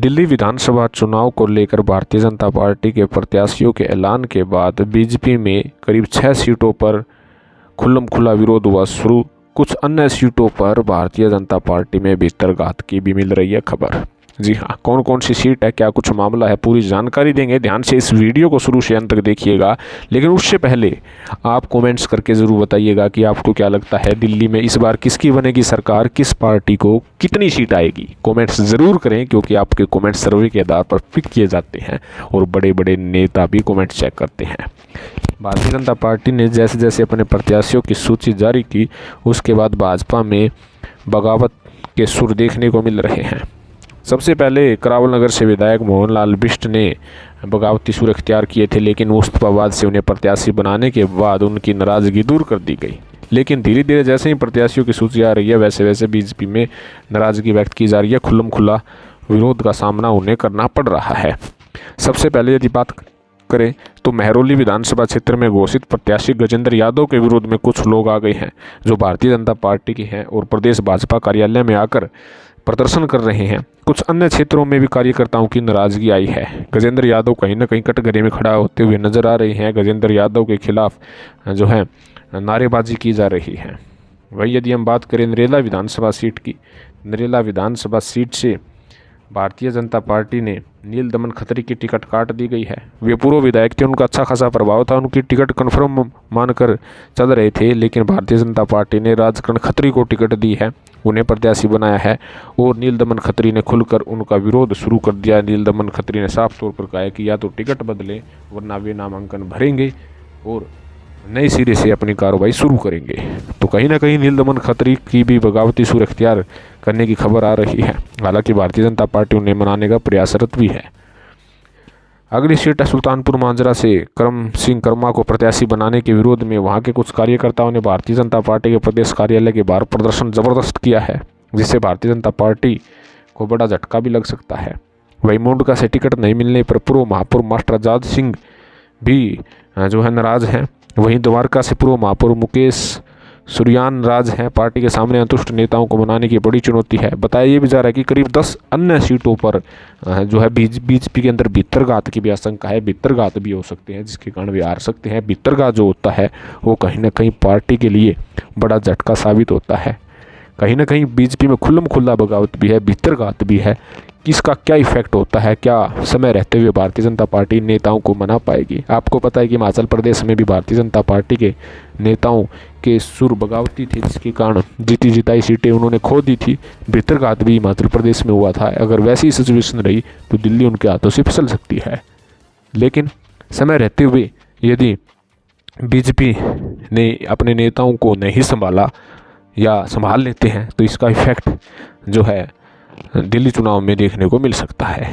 दिल्ली विधानसभा चुनाव को लेकर भारतीय जनता पार्टी के प्रत्याशियों के ऐलान के बाद बीजेपी में करीब 6 सीटों पर खुल्लम खुल्ला विरोध हुआ शुरू। कुछ अन्य सीटों पर भारतीय जनता पार्टी में भीतरघात की भी मिल रही है खबर। जी हाँ, कौन कौन सी सीट है, क्या कुछ मामला है, पूरी जानकारी देंगे। ध्यान से इस वीडियो को शुरू से अंत तक देखिएगा। लेकिन उससे पहले आप कमेंट्स करके ज़रूर बताइएगा कि आपको क्या लगता है दिल्ली में इस बार किसकी बनेगी सरकार, किस पार्टी को कितनी सीट आएगी। कमेंट्स ज़रूर करें क्योंकि आपके कमेंट सर्वे के आधार पर पिक किए जाते हैं और बड़े बड़े नेता भी कमेंट चेक करते हैं। भारतीय जनता पार्टी ने जैसे जैसे अपने प्रत्याशियों की सूची जारी की, उसके बाद भाजपा में बगावत के सुर देखने को मिल रहे हैं। सबसे पहले करावल नगर से विधायक मोहनलाल बिष्ट ने बगावती सुर इख्तियार किए थे, लेकिन मुस्तफाबाद से उन्हें प्रत्याशी बनाने के बाद उनकी नाराज़गी दूर कर दी गई। लेकिन धीरे धीरे जैसे ही प्रत्याशियों की सूची आ रही है, वैसे वैसे बीजेपी में नाराज़गी व्यक्त की जा रही है। खुल्लम खुल्ला विरोध का सामना उन्हें करना पड़ रहा है। सबसे पहले यदि बात करें तो महरौली विधानसभा क्षेत्र में घोषित प्रत्याशी गजेंद्र यादव के विरोध में कुछ लोग आ गए हैं जो भारतीय जनता पार्टी के हैं और प्रदेश भाजपा कार्यालय में आकर प्रदर्शन कर रहे हैं। कुछ अन्य क्षेत्रों में भी कार्यकर्ताओं की नाराजगी आई है। गजेंद्र यादव कहीं ना कहीं कटघरे में खड़ा होते हुए नजर आ रहे हैं। गजेंद्र यादव के खिलाफ जो है नारेबाजी की जा रही है। वही यदि हम बात करें नरेला विधानसभा सीट की, नरेला विधानसभा सीट से भारतीय जनता पार्टी ने नील दमन खत्री की टिकट काट दी गई है। वे पूर्व विधायक थे, उनका अच्छा खासा प्रभाव था, उनकी टिकट कन्फर्म मानकर चल रहे थे। लेकिन भारतीय जनता पार्टी ने राजकरण खत्री को टिकट दी है, उन्हें प्रत्याशी बनाया है और नील दमन खत्री ने खुलकर उनका विरोध शुरू कर दिया। नील दमन खत्री ने साफ तौर पर कहा है कि या तो टिकट बदलें वरना वे नामांकन भरेंगे और नए सिरे से अपनी कार्रवाई शुरू करेंगे। तो कहीं ना कहीं नील दमन खत्री की भी बगावती सुर इख्तियार करने की खबर आ रही है। हालांकि भारतीय जनता पार्टी उन्हें मनाने का प्रयासरत भी है। अगली सीट है सुल्तानपुर मांजरा से करम सिंह कर्मा को प्रत्याशी बनाने के विरोध में वहां के कुछ कार्यकर्ताओं ने भारतीय जनता पार्टी के प्रदेश कार्यालय के बाहर प्रदर्शन जबरदस्त किया है, जिससे भारतीय जनता पार्टी को बड़ा झटका भी लग सकता है। वही मुंडका से टिकट नहीं मिलने पर पूर्व महापौर मास्टर आजाद सिंह भी जो है नाराज हैं। वहीं द्वारका से पूर्व महापौर मुकेश सुरियान नाराज हैं। पार्टी के सामने अंतुष्ट नेताओं को मनाने की बड़ी चुनौती है। बताया ये भी जा रहा है कि करीब 10 अन्य सीटों पर जो है बीजेपी के अंदर भीतरघात की भी आशंका है। भीतरघात भी हो सकते हैं जिसके कारण वे हार सकते हैं। भीतरघात जो होता है वो कहीं ना कहीं पार्टी के लिए बड़ा झटका साबित होता है। कहीं ना कहीं बीजेपी में खुल्लम खुल्ला बगावत भी है, भीतरघात भी है। किसका क्या इफेक्ट होता है, क्या समय रहते हुए भारतीय जनता पार्टी नेताओं को मना पाएगी। आपको पता है कि हिमाचल प्रदेश में भी भारतीय जनता पार्टी के नेताओं के सुर बगावती थे, जिसके कारण जीती जिताई सीटें उन्होंने खो दी थी। भीतरघात भी हिमाचल प्रदेश में हुआ था। अगर वैसी सिचुएशन रही तो दिल्ली उनके हाथों से फिसल सकती है। लेकिन समय रहते हुए यदि बीजेपी ने अपने नेताओं को नहीं संभाला या संभाल लेते हैं तो इसका इफेक्ट जो है दिल्ली चुनाव में देखने को मिल सकता है।